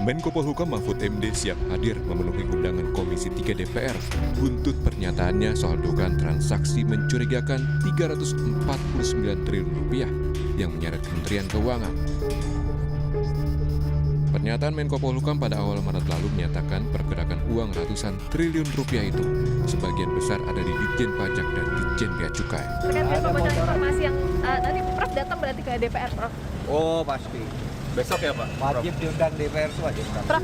Menko Polhukam Mahfud MD siap hadir memenuhi undangan Komisi 3 DPR buntut pernyataannya soal dugaan transaksi mencurigakan 349 triliun rupiah yang menyeret Kementerian Keuangan. Pernyataan Menko Polhukam pada awal Maret lalu menyatakan pergerakan uang ratusan triliun rupiah itu sebagian besar ada di Ditjen Pajak dan Ditjen Bea Cukai. Terkait dengan pembocoran informasi yang nanti Prof datang berarti ke DPR, Prof? Oh pasti. Besok ya Pak? Wajib diundang DPR itu wajib. Prof.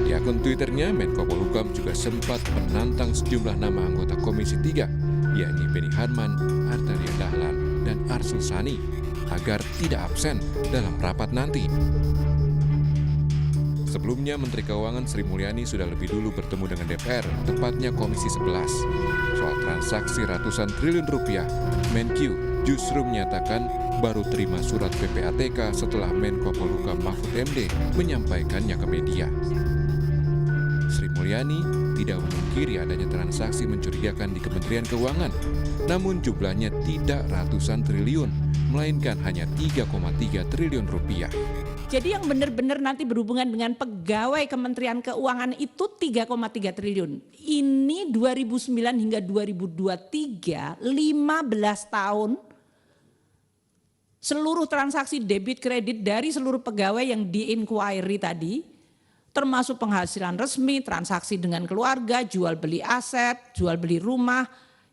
Di akun Twitternya, Menko Polhukam juga sempat menantang sejumlah nama anggota Komisi 3, yakni Beni Harman, Arteria Dahlan, dan Arsul Sani, agar tidak absen dalam rapat nanti. Sebelumnya, Menteri Keuangan Sri Mulyani sudah lebih dulu bertemu dengan DPR, tepatnya Komisi 11. Soal transaksi ratusan triliun rupiah, Menkyu justru menyatakan baru terima surat PPATK setelah Menko Polhukam Mahfud MD menyampaikannya ke media. Sri Mulyani tidak memungkiri adanya transaksi mencurigakan di Kementerian Keuangan, namun jumlahnya tidak ratusan triliun, melainkan hanya 3,3 triliun rupiah. Jadi yang benar-benar nanti berhubungan dengan pegawai Kementerian Keuangan itu 3,3 triliun. Ini 2009 hingga 2023, 15 tahun, seluruh transaksi debit kredit dari seluruh pegawai yang di-inquiry tadi, termasuk penghasilan resmi, transaksi dengan keluarga, jual beli aset, jual beli rumah,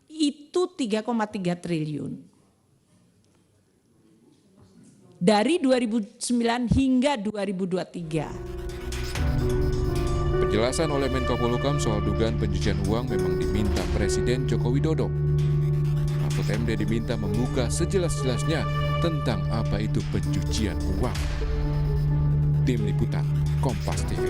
itu 3,3 triliun. Dari 2009 hingga 2023. Penjelasan oleh Menko Polhukam soal dugaan pencucian uang memang diminta Presiden Joko Widodo. Mahfud MD diminta membuka sejelas-jelasnya tentang apa itu pencucian uang. Tim Liputan, Kompas TV.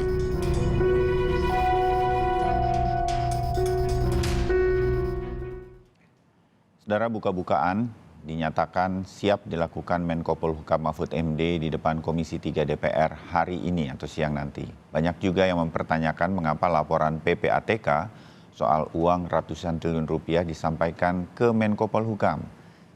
Saudara, buka-bukaan dinyatakan siap dilakukan Menko Polhukam Mahfud MD di depan Komisi 3 DPR hari ini atau siang nanti. Banyak juga yang mempertanyakan mengapa laporan PPATK soal uang ratusan triliun rupiah disampaikan ke Menko Polhukam.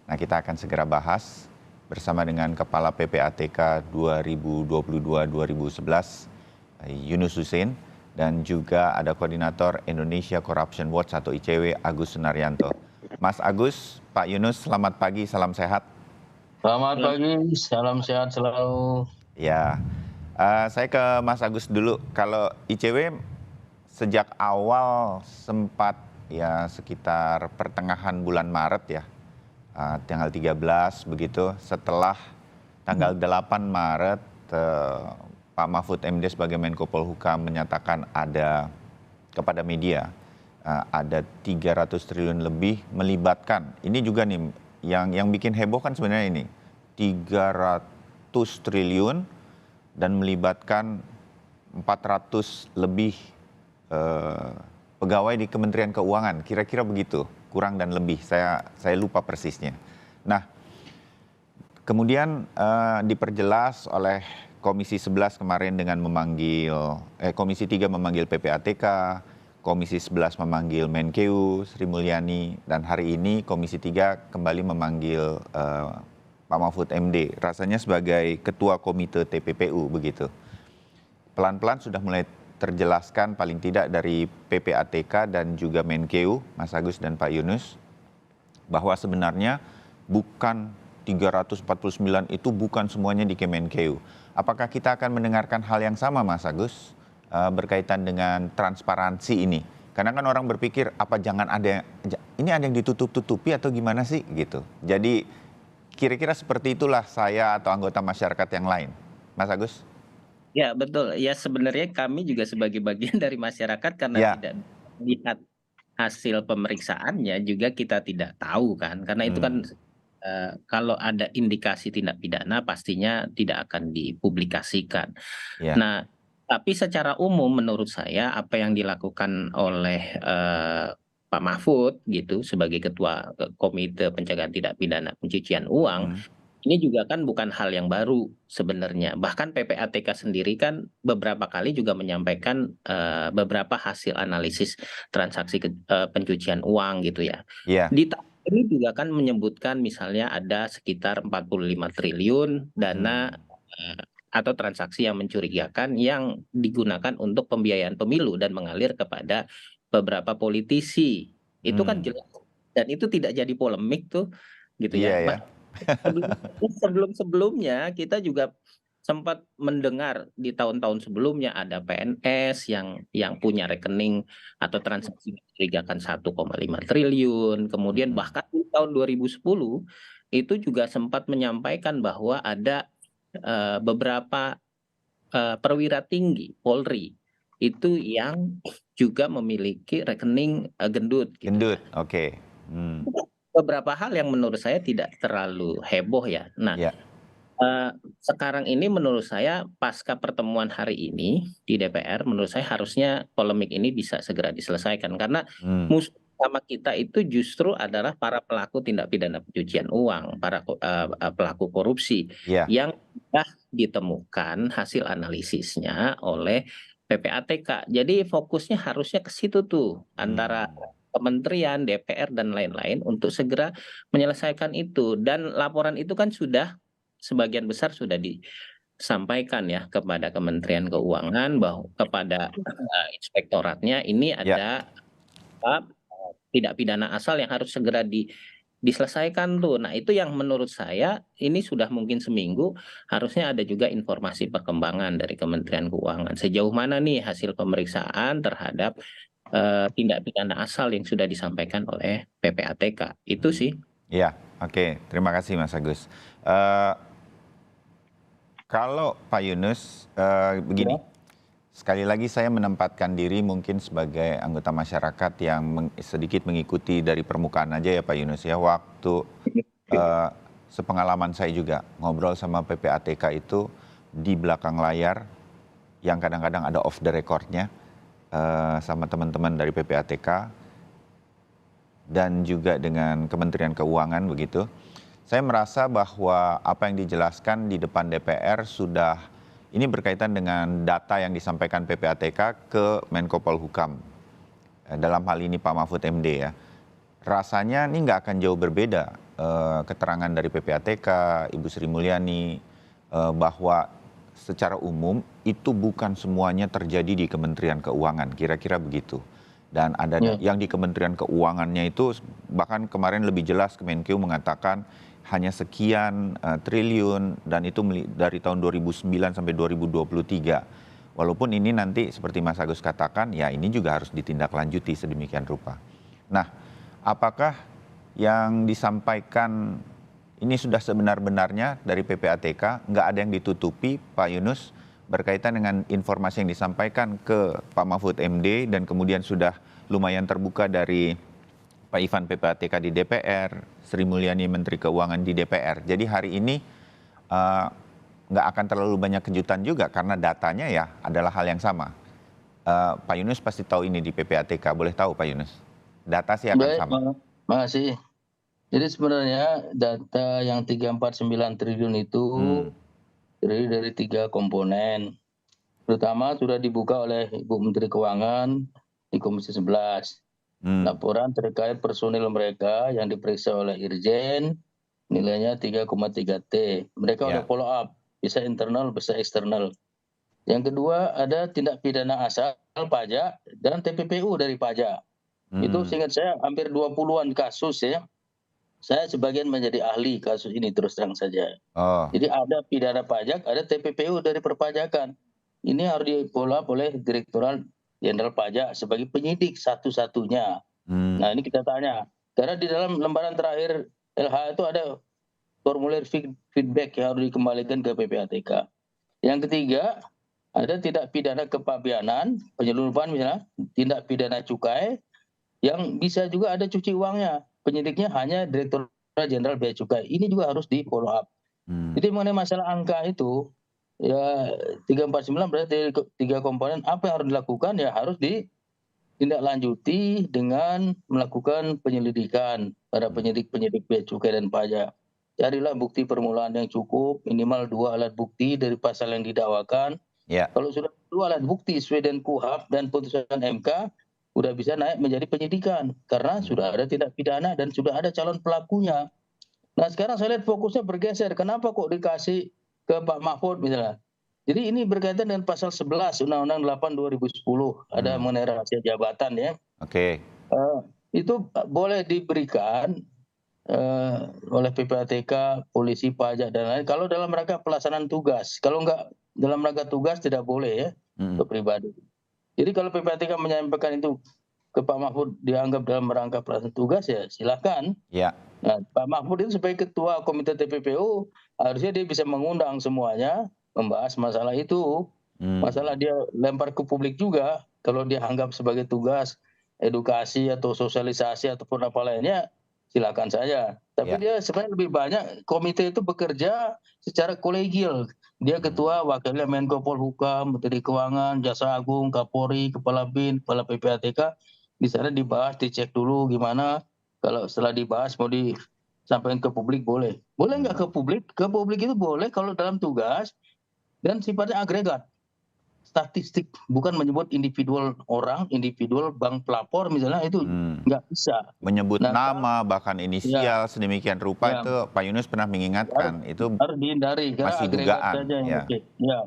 Nah, kita akan segera bahas bersama dengan Kepala PPATK 2022-2011 Yunus Hussein dan juga ada Koordinator Indonesia Corruption Watch atau ICW Agus Sunaryanto. Mas Agus, Pak Yunus, selamat pagi, salam sehat. Selamat pagi, salam sehat selalu. Ya, saya ke Mas Agus dulu. Kalau ICW sejak awal sempat ya sekitar pertengahan bulan Maret ya, tanggal 13 begitu, setelah tanggal 8 Maret Pak Mahfud MD sebagai Menko Polhukam menyatakan ada kepada media ada 300 triliun lebih melibatkan. Ini juga nih yang bikin heboh kan sebenarnya ini 300 triliun dan melibatkan 400 lebih pegawai di Kementerian Keuangan. Kira-kira begitu, kurang dan lebih. Saya lupa persisnya. Nah, kemudian diperjelas oleh Komisi 11 kemarin dengan memanggil Komisi 3 memanggil PPATK, Komisi 11 memanggil Menkeu, Sri Mulyani, dan hari ini Komisi 3 kembali memanggil Pak Mahfud MD, rasanya sebagai Ketua Komite TPPU begitu. Pelan-pelan sudah mulai terjelaskan paling tidak dari PPATK dan juga Menkeu, Mas Agus dan Pak Yunus, bahwa sebenarnya bukan 349 itu bukan semuanya di Kemenkeu. Apakah kita akan mendengarkan hal yang sama, Mas Agus? Berkaitan dengan transparansi ini, karena kan orang berpikir apa jangan ada ini ada yang ditutup-tutupi atau gimana sih gitu. Jadi kira-kira seperti itulah saya atau anggota masyarakat yang lain, Mas Agus. Ya betul, ya sebenarnya kami juga sebagai bagian dari masyarakat karena tidak lihat hasil pemeriksaannya juga kita tidak tahu kan, karena itu kan kalau ada indikasi tindak pidana pastinya tidak akan dipublikasikan. Nah, tapi secara umum menurut saya apa yang dilakukan oleh Pak Mahfud gitu sebagai Ketua Komite Pencegahan Tindak Pidana Pencucian Uang ini juga kan bukan hal yang baru sebenarnya. Bahkan PPATK sendiri kan beberapa kali juga menyampaikan beberapa hasil analisis transaksi pencucian uang gitu ya. Di tahun ini juga kan menyebutkan misalnya ada sekitar 45 triliun dana atau transaksi yang mencurigakan yang digunakan untuk pembiayaan pemilu dan mengalir kepada beberapa politisi. Itu kan jelas dan itu tidak jadi polemik tuh gitu Iya ya. ya. Sebelum-sebelumnya kita juga sempat mendengar di tahun-tahun sebelumnya ada PNS yang punya rekening atau transaksi mencurigakan 1,5 triliun. Kemudian bahkan di tahun 2010 itu juga sempat menyampaikan bahwa ada beberapa perwira tinggi Polri itu yang juga memiliki rekening gendut. Gitu. Gendut, oke. Beberapa hal yang menurut saya tidak terlalu heboh ya. Nah, Ya. sekarang ini menurut saya pasca pertemuan hari ini di DPR, menurut saya harusnya polemik ini bisa segera diselesaikan karena musuh utama kita itu justru adalah para pelaku tindak pidana pencucian uang, para pelaku korupsi yang sudah ditemukan hasil analisisnya oleh PPATK. Jadi fokusnya harusnya ke situ tuh antara kementerian, DPR dan lain-lain untuk segera menyelesaikan itu dan laporan itu kan sudah sebagian besar sudah disampaikan ya kepada Kementerian Keuangan bahwa kepada inspektoratnya ini ada tidak pidana asal yang harus segera diselesaikan tuh. Nah, itu yang menurut saya ini sudah mungkin seminggu harusnya ada juga informasi perkembangan dari Kementerian Keuangan. Sejauh mana nih hasil pemeriksaan terhadap tindak pidana asal yang sudah disampaikan oleh PPATK. Itu sih. Ya, oke. Terima kasih Mas Agus. Kalau Pak Yunus, begini, sekali lagi saya menempatkan diri mungkin sebagai anggota masyarakat yang sedikit mengikuti dari permukaan aja ya Pak Yunus ya. Waktu sepengalaman saya juga ngobrol sama PPATK itu di belakang layar yang kadang-kadang ada off the record-nya sama teman-teman dari PPATK dan juga dengan Kementerian Keuangan begitu. Saya merasa bahwa apa yang dijelaskan di depan DPR sudah ini berkaitan dengan data yang disampaikan PPATK ke Menko Polhukam. Dalam hal ini Pak Mahfud MD ya. Rasanya ini nggak akan jauh berbeda keterangan dari PPATK, Ibu Sri Mulyani, bahwa secara umum itu bukan semuanya terjadi di Kementerian Keuangan, kira-kira begitu. Dan ada yang di Kementerian Keuangannya itu bahkan kemarin lebih jelas Kemenkeu mengatakan hanya sekian triliun dan itu dari tahun 2009 sampai 2023. Walaupun ini nanti seperti Mas Agus katakan ya ini juga harus ditindaklanjuti sedemikian rupa. Nah, apakah yang disampaikan ini sudah sebenar-benarnya dari PPATK, nggak ada yang ditutupi Pak Yunus berkaitan dengan informasi yang disampaikan ke Pak Mahfud MD dan kemudian sudah lumayan terbuka dari Pak Ivan PPATK di DPR, Sri Mulyani Menteri Keuangan di DPR. Jadi hari ini nggak akan terlalu banyak kejutan juga karena datanya ya adalah hal yang sama. Pak Yunus pasti tahu ini di PPATK, boleh tahu Pak Yunus? Data sih akan sama. Makasih. Jadi sebenarnya data yang 349 triliun itu terdiri dari 3 komponen. Pertama sudah dibuka oleh Ibu Menteri Keuangan di Komisi 11. Laporan terkait personil mereka yang diperiksa oleh Irjen nilainya 3,3 T. Mereka udah follow up, bisa internal, bisa eksternal. Yang kedua ada tindak pidana asal pajak dan TPPU dari pajak. Itu seingat saya hampir 20-an kasus ya. Saya sebagian menjadi ahli kasus ini terus terang saja. Jadi ada pidana pajak, ada TPPU dari perpajakan. Ini harus di-follow up oleh Direktorat Jenderal Pajak sebagai penyidik satu-satunya. Nah ini kita tanya, karena di dalam lembaran terakhir LH itu ada formulir feedback yang harus dikembalikan ke PPATK. Yang ketiga, ada tindak pidana kepabeanan, penyelundupan misalnya, tindak pidana cukai, yang bisa juga ada cuci uangnya. Penyidiknya hanya Direktur Jenderal Bea Cukai. Ini juga harus di follow up. Jadi mengenai masalah angka itu, ya 349 berarti 3 komponen apa yang harus dilakukan ya harus ditindaklanjuti dengan melakukan penyelidikan pada penyidik-penyidik Bea Cukai dan Pajak. Carilah bukti permulaan yang cukup, minimal 2 alat bukti dari pasal yang didakwakan. Kalau sudah 2 alat bukti sesuai dengan KUHP dan putusan MK, sudah bisa naik menjadi penyidikan karena sudah ada tindak pidana dan sudah ada calon pelakunya. Nah sekarang saya lihat fokusnya bergeser. Kenapa kok dikasih ke Pak Mahfud misalnya? Jadi ini berkaitan dengan pasal 11 Undang-Undang 8 2010 ada mengenai rahasia jabatan ya. Oke. Itu boleh diberikan oleh PPATK, polisi, pajak dan lain kalau dalam rangka pelaksanaan tugas. Kalau enggak dalam rangka tugas tidak boleh ya untuk pribadi. Jadi kalau PPATK menyampaikan itu ke Pak Mahfud dianggap dalam rangka pelaksanaan tugas ya silakan. Ya. Nah, Pak Mahfud itu sebagai ketua komite TPPU harusnya dia bisa mengundang semuanya membahas masalah itu. Masalah dia lempar ke publik juga kalau dia anggap sebagai tugas edukasi atau sosialisasi ataupun apa lainnya silakan saja. Tapi dia sebenarnya lebih banyak komite itu bekerja secara kolegial. Dia ketua, wakilnya Menko Polhukam, Menteri Keuangan, Jaksa Agung, Kapolri, Kepala BIN, Kepala PPATK. Di sana dibahas, dicek dulu gimana. Kalau setelah dibahas mau disampaikan ke publik boleh. Boleh nggak ke publik? Ke publik itu boleh kalau dalam tugas dan sifatnya agregat. Statistik, bukan menyebut individual orang, individual bank pelapor misalnya itu nggak bisa. Menyebut nama bahkan inisial sedemikian rupa itu Pak Yunus pernah mengingatkan itu harus dihindari karena masih agregat dugaan. saja yang oke. Ya.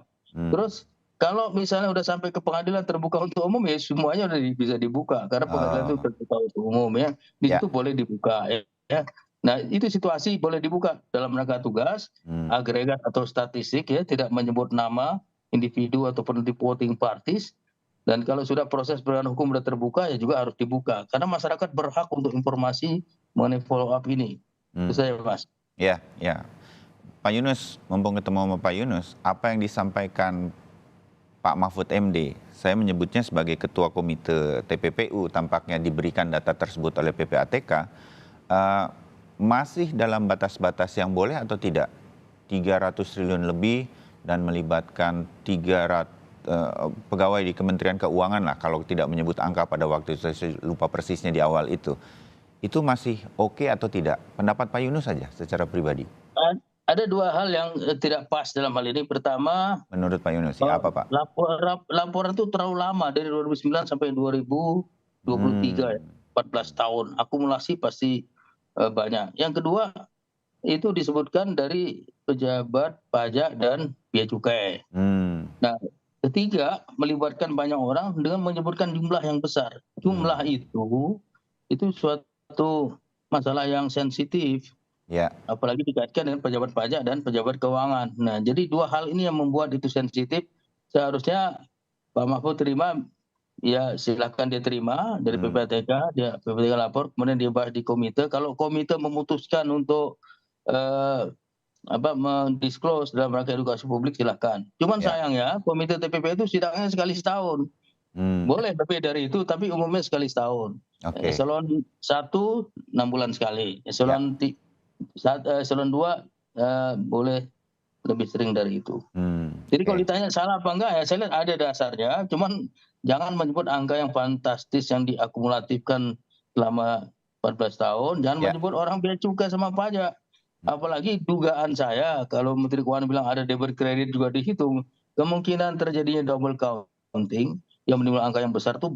Terus kalau misalnya udah sampai ke pengadilan terbuka untuk umum ya semuanya udah bisa dibuka karena pengadilan itu terbuka untuk umum ya. Di situ boleh dibuka ya. Nah, itu situasi boleh dibuka dalam rangka tugas, agregat atau statistik ya, tidak menyebut nama individu ataupun voting parties. Dan kalau sudah proses penegakan hukum sudah terbuka ya juga harus dibuka karena masyarakat berhak untuk informasi mengenai follow up ini. Itu saya Mas. Ya. Pak Yunus, mumpung ketemu sama Pak Yunus, apa yang disampaikan Pak Mahfud MD, saya menyebutnya sebagai ketua komite TPPU, tampaknya diberikan data tersebut oleh PPATK, masih dalam batas-batas yang boleh atau tidak? 300 triliun lebih dan melibatkan 300 pegawai di Kementerian Keuangan lah, kalau tidak menyebut angka pada waktu itu, saya lupa persisnya di awal itu. Itu masih oke atau tidak? Pendapat Pak Yunus saja secara pribadi. Ada dua hal yang tidak pas dalam hal ini. Pertama, menurut Pak Yunus, apa Pak? Laporan itu terlalu lama dari 2009 sampai 2023 ya, 14 tahun. Akumulasi pasti banyak. Yang kedua, itu disebutkan dari pejabat pajak dan bea cukai. Nah, ketiga, melibatkan banyak orang dengan menyebutkan jumlah yang besar. Jumlah itu suatu masalah yang sensitif. Ya. Apalagi dikaitkan dengan pejabat pajak dan pejabat keuangan. Nah, jadi dua hal ini yang membuat itu sensitif. Seharusnya Pak Mahfud terima, ya silakan dia terima dari PPATK, PPATK lapor, kemudian dia bahas di komite. Kalau komite memutuskan untuk mendisclose dalam rangka edukasi publik silakan. Cuman sayangnya komite TPP itu sidangnya sekali setahun. Boleh lebih dari itu, tapi umumnya sekali setahun. Eselon 1 6 bulan sekali. Eselon 2 boleh lebih sering dari itu. Jadi kalau ditanya salah apa enggak ya saya lihat ada dasarnya. Cuman jangan menyebut angka yang fantastis yang diakumulatifkan selama 14 tahun. Jangan menyebut orang bea cukai sama pajak. Apalagi dugaan saya kalau Menteri Keuangan bilang ada debit kredit juga dihitung, kemungkinan terjadinya double counting yang menimbulkan angka yang besar tuh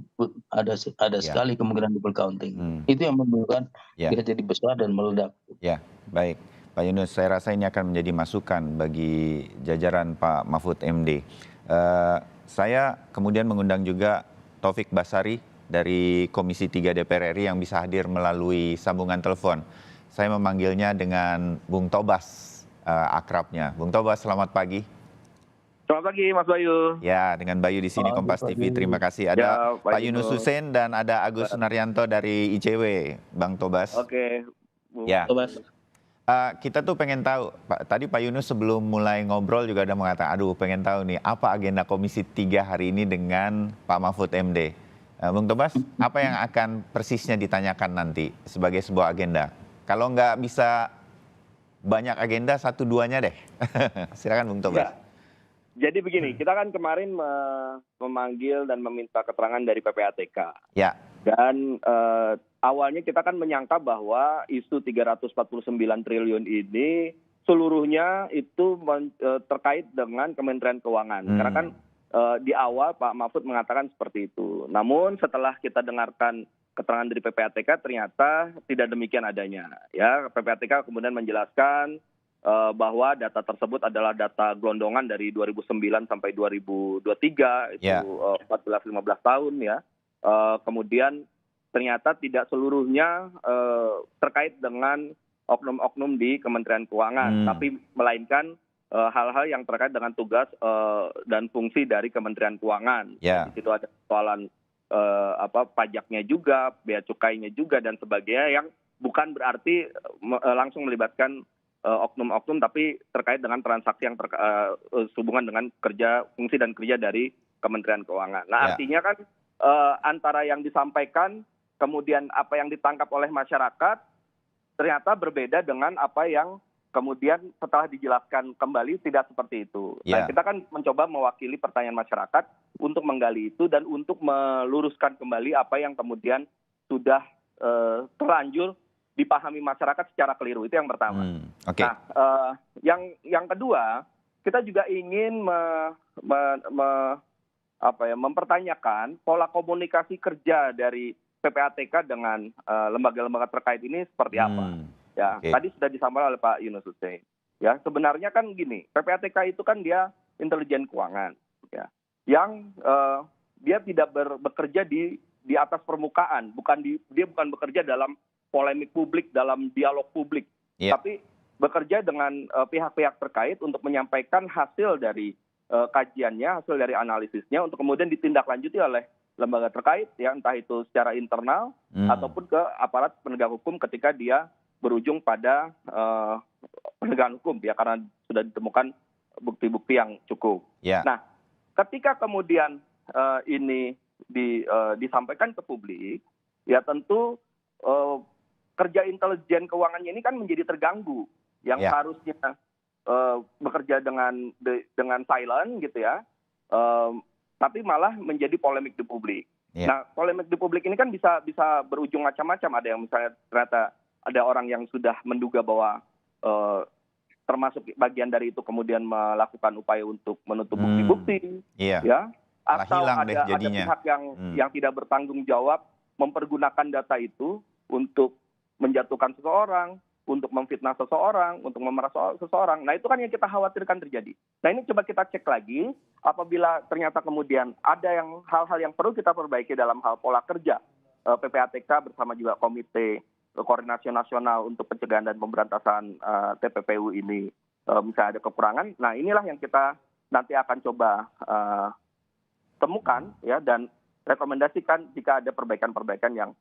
ada sekali kemungkinan double counting. Itu yang menimbulkan bisa jadi besar dan meledak. Ya, baik. Pak Yunus, saya rasa ini akan menjadi masukan bagi jajaran Pak Mahfud MD. Saya kemudian mengundang juga Taufik Basari dari Komisi 3 DPR RI yang bisa hadir melalui sambungan telepon. Saya memanggilnya dengan Bung Tobas, akrabnya. Bung Tobas, selamat pagi. Selamat pagi, Mas Bayu. Ya, dengan Bayu di sini Kompas TV. Terima kasih. Ada Pak Yunus Hussein dan ada Agus Sunaryanto dari ICW, Bang Tobas. Oke, Bung Tobas. Kita tuh pengen tahu, tadi Pak Yunus sebelum mulai ngobrol juga ada mengatakan, pengen tahu nih apa agenda Komisi 3 hari ini dengan Pak Mahfud MD. Bung Tobas, apa yang akan persisnya ditanyakan nanti sebagai sebuah agenda? Kalau nggak bisa banyak agenda, 1-2-nya deh. Silakan Bung Tobas. Ya. Jadi begini, kita kan kemarin memanggil dan meminta keterangan dari PPATK. Ya. Dan awalnya kita kan menyangka bahwa isu 349 triliun ini seluruhnya itu terkait dengan Kementerian Keuangan. Karena kan di awal Pak Mahfud mengatakan seperti itu. Namun setelah kita dengarkan keterangan dari PPATK ternyata tidak demikian adanya. Ya, PPATK kemudian menjelaskan bahwa data tersebut adalah data gelondongan dari 2009 sampai 2023, itu Ya. 14-15 tahun ya. Kemudian ternyata tidak seluruhnya terkait dengan oknum-oknum di Kementerian Keuangan, tapi melainkan hal-hal yang terkait dengan tugas dan fungsi dari Kementerian Keuangan. Ya. Di situ ada persoalan pajaknya juga, bea cukainya juga dan sebagainya, yang bukan berarti langsung melibatkan oknum-oknum, tapi terkait dengan transaksi yang sehubungan dengan fungsi dan kerja dari Kementerian Keuangan. Nah, Ya. artinya kan antara yang disampaikan kemudian apa yang ditangkap oleh masyarakat ternyata berbeda dengan apa yang kemudian setelah dijelaskan kembali tidak seperti itu. Nah, Ya. kita kan mencoba mewakili pertanyaan masyarakat untuk menggali itu dan untuk meluruskan kembali apa yang kemudian sudah terlanjur dipahami masyarakat secara keliru. Itu yang pertama. Oke. Nah, yang kedua, kita juga ingin mempertanyakan pola komunikasi kerja dari PPATK dengan lembaga-lembaga terkait ini seperti apa. Ya, Oke. tadi sudah disampaikan oleh Pak Yunus Hussein. Ya, sebenarnya kan gini, PPATK itu kan dia intelijen keuangan, ya, yang dia tidak bekerja di atas permukaan, dia bukan bekerja dalam polemik publik, dalam dialog publik, Ya. tapi bekerja dengan pihak-pihak terkait untuk menyampaikan hasil dari kajiannya, hasil dari analisisnya, untuk kemudian ditindaklanjuti oleh lembaga terkait, ya, entah itu secara internal ataupun ke aparat penegak hukum ketika dia berujung pada penegakan hukum, ya, karena sudah ditemukan bukti-bukti yang cukup. Ya. Nah, ketika kemudian ini disampaikan ke publik, ya tentu kerja intelijen keuangannya ini kan menjadi terganggu, yang Ya. harusnya bekerja dengan silent gitu ya, tapi malah menjadi polemik di publik. Ya. Nah, polemik di publik ini kan bisa berujung macam-macam. Ada yang misalnya ternyata ada orang yang sudah menduga bahwa termasuk bagian dari itu kemudian melakukan upaya untuk menutup bukti-bukti, Iya. ya, Malah atau hilang deh ada jadinya. pihak yang tidak bertanggung jawab mempergunakan data itu untuk menjatuhkan seseorang, untuk memfitnah seseorang, untuk memeras seseorang. Nah, itu kan yang kita khawatirkan terjadi. Nah, ini coba kita cek lagi apabila ternyata kemudian ada hal-hal yang perlu kita perbaiki dalam hal pola kerja PPATK bersama juga Komite Koordinasi Nasional untuk Pencegahan dan Pemberantasan TPPU ini misalnya ada kekurangan. Nah, inilah yang kita nanti akan coba temukan, ya, dan rekomendasikan jika ada perbaikan-perbaikan yang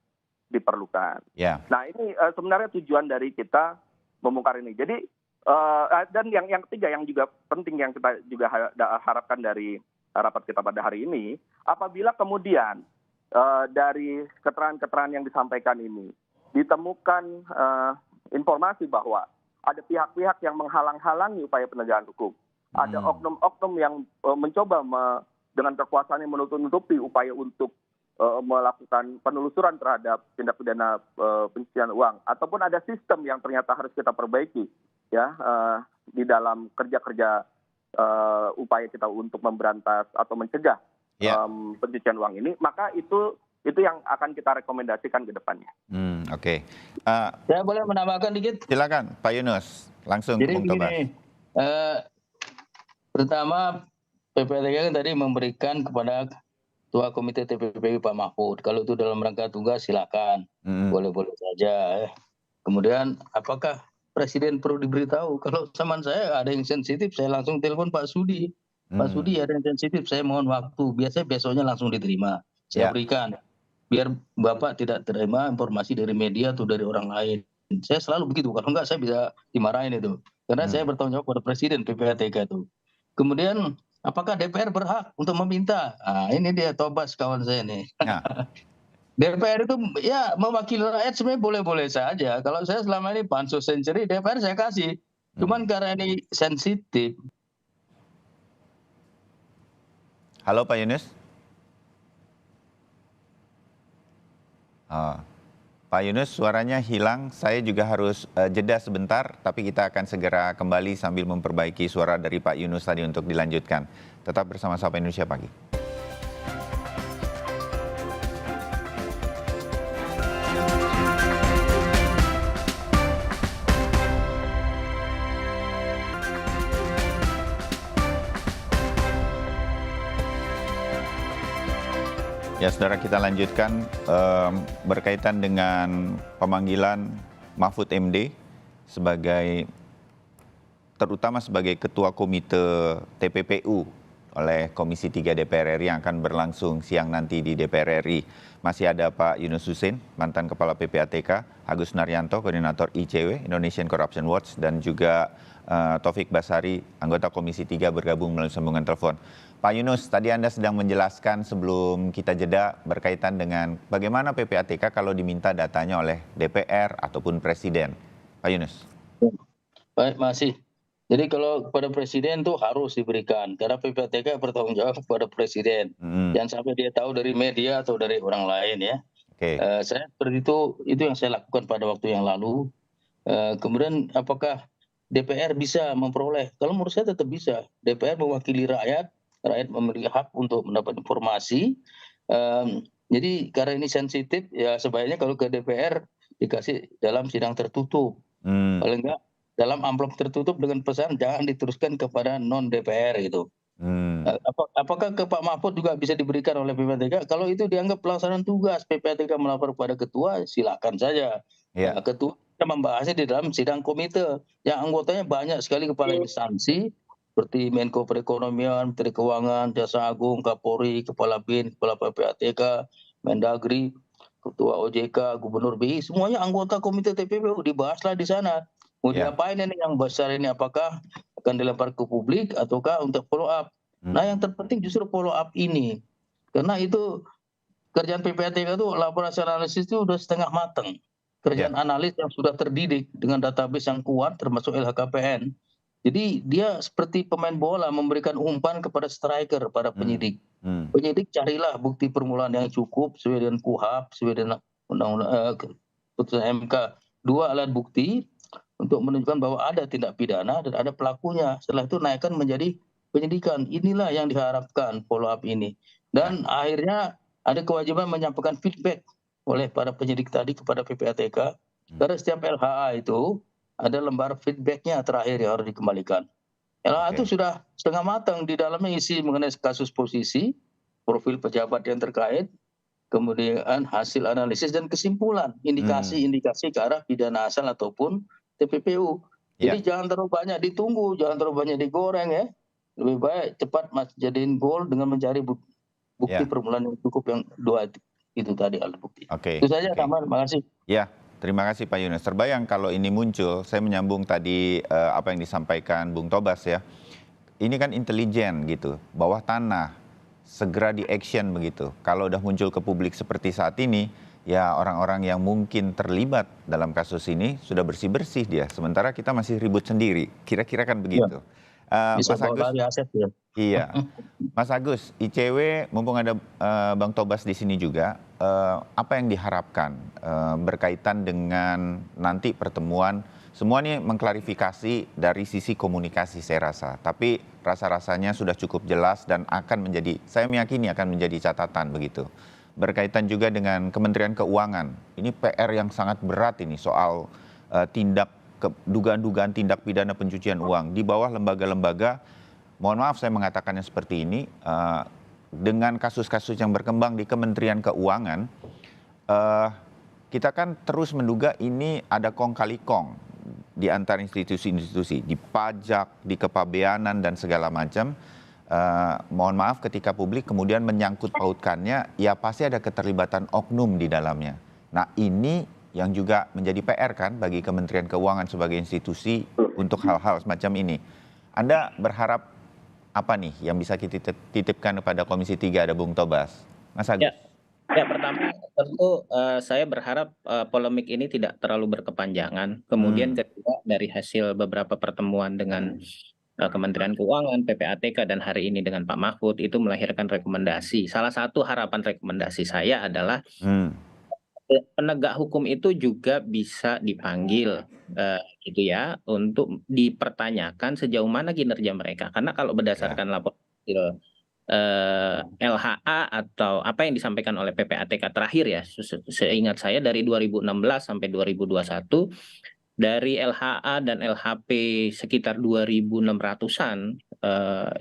diperlukan. Ya. Nah, ini sebenarnya tujuan dari kita membongkar ini. Jadi dan yang ketiga yang juga penting yang kita juga harapkan dari rapat kita pada hari ini, apabila kemudian dari keterangan-keterangan yang disampaikan ini ditemukan informasi bahwa ada pihak-pihak yang menghalang-halangi upaya penegakan hukum, ada oknum-oknum yang mencoba dengan kekuasaannya menutup-nutupi upaya untuk melakukan penelusuran terhadap tindak pidana pencucian uang, ataupun ada sistem yang ternyata harus kita perbaiki, ya, di dalam kerja-kerja upaya kita untuk memberantas atau mencegah pencucian uang ini, maka itu yang akan kita rekomendasikan ke depannya. Oke. Saya boleh menambahkan dikit? Silakan Pak Yunus, langsung Jadi Bung Tobas. begini, pertama PPATK kan tadi memberikan kepada Ketua Komite TPPU Pak Mahfud, kalau itu dalam rangka tugas silakan, boleh-boleh saja. Kemudian apakah Presiden perlu diberitahu? Kalau zaman saya ada yang sensitif, saya langsung telepon Pak Sudi. Pak Sudi ada yang sensitif, saya mohon waktu. Biasanya besoknya langsung diterima. Saya berikan. Biar Bapak tidak terima informasi dari media atau dari orang lain. Saya selalu begitu. Kalau enggak saya bisa dimarahin itu. Karena saya bertanggung jawab pada Presiden PPATK itu. Kemudian apakah DPR berhak untuk meminta? Nah, ini dia Tobas kawan saya nih. Nah. DPR itu ya mewakili rakyat sebenarnya boleh-boleh saja. Kalau saya selama ini pansus sendiri DPR saya kasih. Cuman karena ini sensitif. Halo Pak Yunus. Pak Yunus suaranya hilang. Saya juga harus jeda sebentar. Tapi kita akan segera kembali sambil memperbaiki suara dari Pak Yunus tadi untuk dilanjutkan. Tetap bersama Sapa Indonesia Pagi. Ya, saudara, kita lanjutkan berkaitan dengan pemanggilan Mahfud MD terutama sebagai Ketua Komite TPPU oleh Komisi 3 DPR RI yang akan berlangsung siang nanti di DPR RI. Masih ada Pak Yunus Husin, mantan Kepala PPATK, Agus Naryanto, Koordinator ICW, Indonesian Corruption Watch, dan juga Taufik Basari, anggota Komisi 3 bergabung melalui sambungan telepon. Pak Yunus, tadi Anda sedang menjelaskan sebelum kita jeda berkaitan dengan bagaimana PPATK kalau diminta datanya oleh DPR ataupun Presiden. Pak Yunus. Baik, masih. Jadi kalau kepada Presiden tuh harus diberikan, karena PPATK bertanggung jawab kepada Presiden. Jangan sampai dia tahu dari media atau dari orang lain ya. Oke. Saya seperti itu yang saya lakukan pada waktu yang lalu. Kemudian apakah DPR bisa memperoleh? Kalau menurut saya tetap bisa. DPR mewakili rakyat memiliki hak untuk mendapat informasi. Jadi karena ini sensitif, ya sebaiknya kalau ke DPR dikasih dalam sidang tertutup. Paling enggak dalam amplop tertutup dengan pesan jangan diteruskan kepada non DPR gitu. Apakah ke Pak Mahfud juga bisa diberikan oleh PPATK? Kalau itu dianggap pelaksanaan tugas PPATK melapor kepada ketua, silakan saja. Ya. Ketua membahasnya di dalam sidang komite yang anggotanya banyak sekali kepala instansi seperti Menko Perekonomian, Menteri Keuangan, Jaksa Agung, Kapolri, Kepala BIN, Kepala PPATK, Mendagri, Ketua OJK, Gubernur BI, semuanya anggota Komite TPPU, dibahaslah di sana. Mau diapain ini yang besar ini, apakah akan dilempar ke publik ataukah untuk follow up? Nah yang terpenting justru follow up ini. Karena itu kerjaan PPATK itu laporan analisis itu sudah setengah matang. Kerjaan analis yang sudah terdidik dengan database yang kuat termasuk LHKPN. Jadi dia seperti pemain bola memberikan umpan kepada striker, pada penyidik. Penyidik carilah bukti permulaan yang cukup sesuai dengan KUHP, sesuai dengan undang-undang putusan MK. 2 alat bukti untuk menunjukkan bahwa ada tindak pidana dan ada pelakunya. Setelah itu naikkan menjadi penyidikan. Inilah yang diharapkan follow up ini. Dan akhirnya ada kewajiban menyampaikan feedback oleh para penyidik tadi kepada PPATK. Karena setiap LHA itu ada lembar feedbacknya terakhir yang harus dikembalikan. LHA itu sudah setengah matang, di dalamnya isi mengenai kasus posisi, profil pejabat yang terkait, kemudian hasil analisis dan kesimpulan, indikasi-indikasi ke arah pidana asal ataupun TPPU. Jadi jangan terlalu banyak ditunggu, jangan terlalu banyak digoreng ya. Lebih baik cepat jadiin goal dengan mencari bukti permulaan yang cukup, yang 2 itu tadi alat bukti. Itu saja, tambahan. Terima kasih. Ya. Terima kasih Pak Yunus. Terbayang kalau ini muncul, saya menyambung tadi apa yang disampaikan Bung Tobas ya. Ini kan intelijen gitu, bawah tanah, segera di action begitu. Kalau udah muncul ke publik seperti saat ini, ya orang-orang yang mungkin terlibat dalam kasus ini sudah bersih-bersih dia. Sementara kita masih ribut sendiri, kira-kira kan begitu. Bisa Mas Agus, aset ya. Iya, Mas Agus, ICW mumpung ada Bang Tobas di sini juga, apa yang diharapkan berkaitan dengan nanti pertemuan? Semua ini mengklarifikasi dari sisi komunikasi saya rasa, tapi rasa-rasanya sudah cukup jelas dan akan menjadi, saya meyakini akan menjadi catatan begitu. Berkaitan juga dengan Kementerian Keuangan, ini PR yang sangat berat ini soal dugaan-dugaan tindak pidana pencucian uang di bawah lembaga-lembaga. Mohon maaf saya mengatakannya seperti ini, dengan kasus-kasus yang berkembang di Kementerian Keuangan, kita kan terus menduga ini ada kong kali kong di antara institusi-institusi, di pajak, di kepabeanan dan segala macam. Mohon maaf ketika publik kemudian menyangkut pautkannya, ya pasti ada keterlibatan oknum di dalamnya. Nah ini yang juga menjadi PR kan bagi Kementerian Keuangan sebagai institusi untuk hal-hal semacam ini. Anda berharap apa nih yang bisa kita titipkan kepada Komisi 3, ada Bung Tobas? Mas Agus. Ya, pertama tentu saya berharap polemik ini tidak terlalu berkepanjangan. Kemudian kedua, dari hasil beberapa pertemuan dengan Kementerian Keuangan, PPATK, dan hari ini dengan Pak Mahfud itu melahirkan rekomendasi. Salah satu harapan rekomendasi saya adalah penegak hukum itu juga bisa dipanggil gitu ya, untuk dipertanyakan sejauh mana kinerja mereka. Karena kalau berdasarkan laporan LHA atau apa yang disampaikan oleh PPATK terakhir ya, seingat saya dari 2016 sampai 2021 dari LHA dan LHP sekitar 2.600-an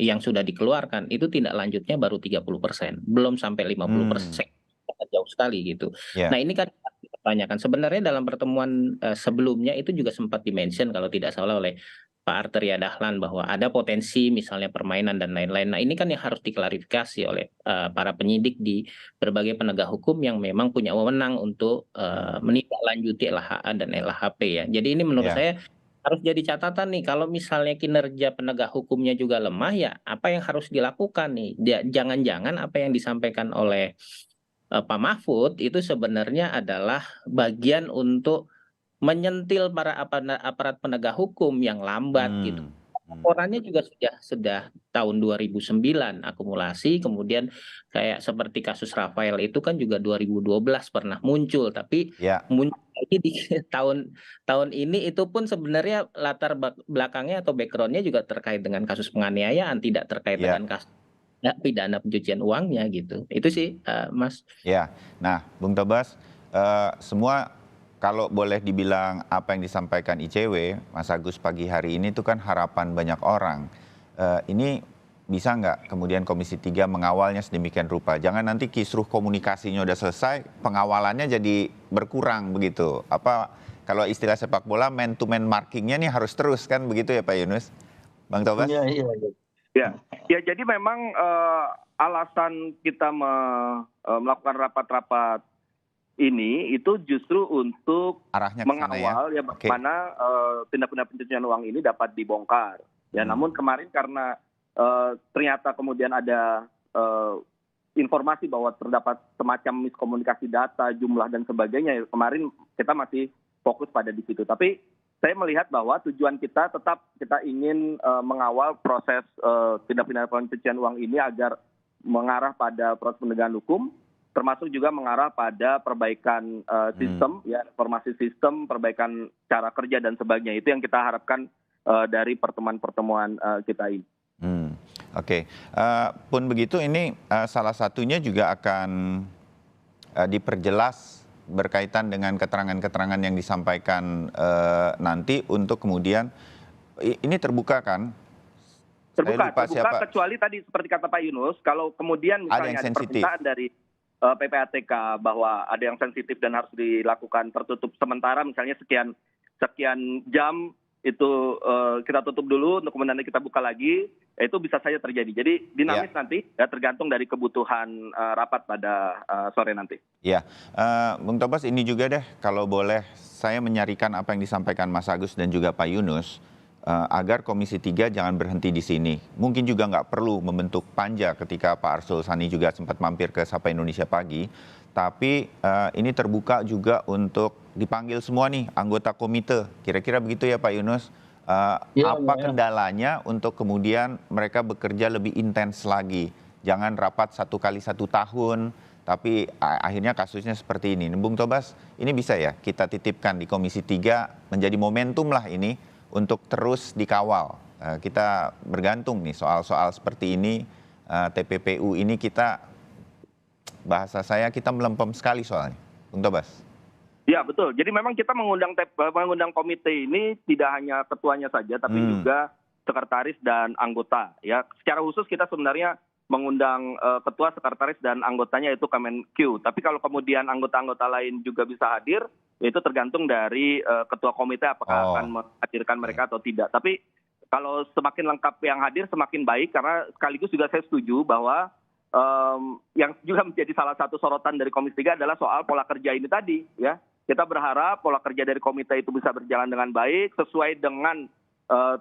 yang sudah dikeluarkan, itu tindak lanjutnya baru 30%, belum sampai 50%. Jauh sekali gitu. Ya. Nah ini kan dipertanyakan. Sebenarnya dalam pertemuan sebelumnya itu juga sempat dimention kalau tidak salah oleh Pak Arteria Dahlan bahwa ada potensi misalnya permainan dan lain-lain. Nah ini kan yang harus diklarifikasi oleh para penyidik di berbagai penegak hukum yang memang punya wewenang untuk menindaklanjuti LHA dan LHP ya. Jadi ini menurut saya harus jadi catatan nih, kalau misalnya kinerja penegak hukumnya juga lemah ya apa yang harus dilakukan nih? Jangan-jangan apa yang disampaikan oleh Pak Mahfud itu sebenarnya adalah bagian untuk menyentil para aparat penegak hukum yang lambat gitu. Laporannya juga sudah tahun 2009 akumulasi, kemudian kayak seperti kasus Rafael itu kan juga 2012 pernah muncul, tapi muncul lagi di tahun ini itu pun sebenarnya latar belakangnya atau backgroundnya juga terkait dengan kasus penganiayaan, tidak terkait dengan kasus pidana pencucian uangnya gitu. Itu sih Mas. Ya, nah Bung Tobas, semua kalau boleh dibilang apa yang disampaikan ICW, Mas Agus pagi hari ini itu kan harapan banyak orang. Ini bisa nggak kemudian Komisi 3 mengawalnya sedemikian rupa? Jangan nanti kisruh komunikasinya udah selesai, pengawalannya jadi berkurang begitu. Apa kalau istilah sepak bola man to man markingnya nih harus terus kan begitu ya Pak Yunus? Bang Tobas? Ya, jadi memang alasan kita melakukan rapat-rapat ini itu justru untuk arahnya mengawal ya bagaimana tindak-tindak pencucian uang ini dapat dibongkar. Ya, namun kemarin karena ternyata kemudian ada informasi bahwa terdapat semacam miskomunikasi data, jumlah dan sebagainya. Kemarin kita masih fokus pada di situ. Tapi saya melihat bahwa tujuan kita tetap kita ingin mengawal proses tindak pidana pencucian uang ini agar mengarah pada proses penegakan hukum, termasuk juga mengarah pada perbaikan sistem, ya, informasi sistem, perbaikan cara kerja dan sebagainya. Itu yang kita harapkan dari pertemuan-pertemuan kita ini. Oke. Pun begitu ini salah satunya juga akan diperjelas berkaitan dengan keterangan-keterangan yang disampaikan nanti untuk kemudian ini terbuka kan? Terbuka kecuali tadi seperti kata Pak Yunus, kalau kemudian misalnya ada permintaan dari PPATK bahwa ada yang sensitif dan harus dilakukan tertutup sementara, misalnya sekian jam itu kita tutup dulu untuk kemudian kita buka lagi, itu bisa saja terjadi. Jadi dinamis nanti ya, tergantung dari kebutuhan rapat pada sore nanti. Ya, Bung Tobas ini juga deh kalau boleh saya menyarikan apa yang disampaikan Mas Agus dan juga Pak Yunus agar Komisi 3 jangan berhenti di sini. Mungkin juga nggak perlu membentuk panja ketika Pak Arsul Sani juga sempat mampir ke Sapa Indonesia Pagi. Tapi ini terbuka juga untuk dipanggil semua nih anggota komite. Kira-kira begitu ya Pak Yunus. Apa kendalanya untuk kemudian mereka bekerja lebih intens lagi. Jangan rapat 1 kali 1 tahun. Tapi akhirnya kasusnya seperti ini. Bung Tobas, ini bisa ya kita titipkan di Komisi 3 menjadi momentum lah ini untuk terus dikawal. Kita bergantung nih soal-soal seperti ini, TPPU ini kita, bahasa saya kita melempem sekali soalnya. Bung Tobas. Ya betul, jadi memang kita mengundang komite ini tidak hanya ketuanya saja, tapi juga sekretaris dan anggota. Ya, secara khusus kita sebenarnya mengundang ketua, sekretaris dan anggotanya itu Kemenq. Tapi kalau kemudian anggota-anggota lain juga bisa hadir, itu tergantung dari ketua komite apakah akan menghadirkan mereka atau tidak. Tapi kalau semakin lengkap yang hadir semakin baik, karena sekaligus juga saya setuju bahwa yang juga menjadi salah satu sorotan dari Komisi 3 adalah soal pola kerja ini tadi. Ya, kita berharap pola kerja dari komite itu bisa berjalan dengan baik sesuai dengan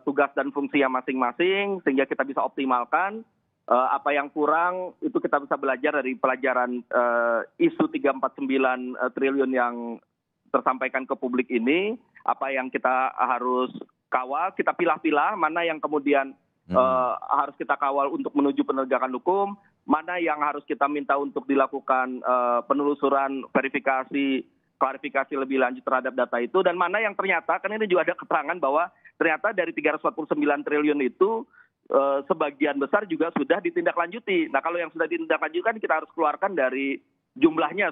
tugas dan fungsinya masing-masing, sehingga kita bisa optimalkan. Apa yang kurang itu kita bisa belajar dari pelajaran isu 349 triliun yang tersampaikan ke publik ini. Apa yang kita harus kawal, kita pilah-pilah mana yang kemudian harus kita kawal untuk menuju penegakan hukum, mana yang harus kita minta untuk dilakukan penelusuran, verifikasi, klarifikasi lebih lanjut terhadap data itu, dan mana yang ternyata, kan ini juga ada keterangan bahwa ternyata dari 349 triliun itu sebagian besar juga sudah ditindaklanjuti. Nah, kalau yang sudah ditindaklanjuti kan kita harus keluarkan dari jumlahnya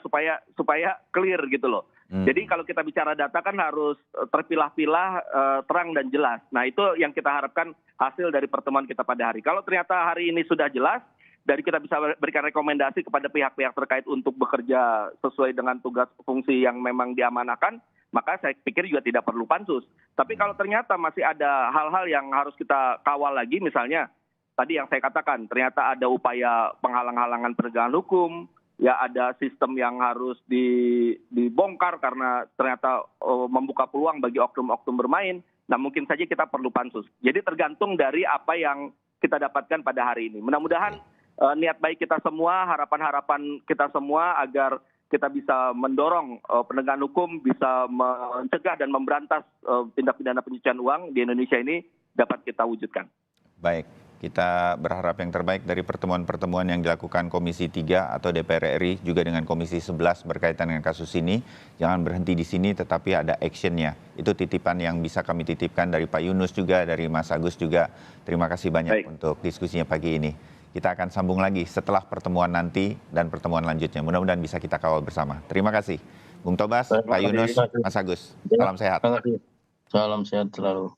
supaya clear gitu loh. Jadi kalau kita bicara data kan harus terpilah-pilah, terang dan jelas. Nah itu yang kita harapkan hasil dari pertemuan kita pada hari. Kalau ternyata hari ini sudah jelas, dari kita bisa berikan rekomendasi kepada pihak-pihak terkait untuk bekerja sesuai dengan tugas fungsi yang memang diamanahkan, maka saya pikir juga tidak perlu pansus. Tapi kalau ternyata masih ada hal-hal yang harus kita kawal lagi, misalnya tadi yang saya katakan, ternyata ada upaya penghalang-halangan penegakan hukum, ya ada sistem yang harus dibongkar karena ternyata membuka peluang bagi oknum-oknum bermain. Nah mungkin saja kita perlu pansus. Jadi tergantung dari apa yang kita dapatkan pada hari ini. Mudah-mudahan niat baik kita semua, harapan-harapan kita semua agar kita bisa mendorong penegakan hukum, bisa mencegah dan memberantas tindak pidana pencucian uang di Indonesia ini dapat kita wujudkan. Baik. Kita berharap yang terbaik dari pertemuan-pertemuan yang dilakukan Komisi 3 atau DPR RI juga dengan Komisi 11 berkaitan dengan kasus ini. Jangan berhenti di sini tetapi ada actionnya. Itu titipan yang bisa kami titipkan dari Pak Yunus juga, dari Mas Agus juga. Terima kasih banyak untuk diskusinya pagi ini. Kita akan sambung lagi setelah pertemuan nanti dan pertemuan lanjutnya. Mudah-mudahan bisa kita kawal bersama. Terima kasih. Bung Tobas, Pak Yunus, Mas Agus. Salam sehat. Terima kasih. Salam sehat selalu.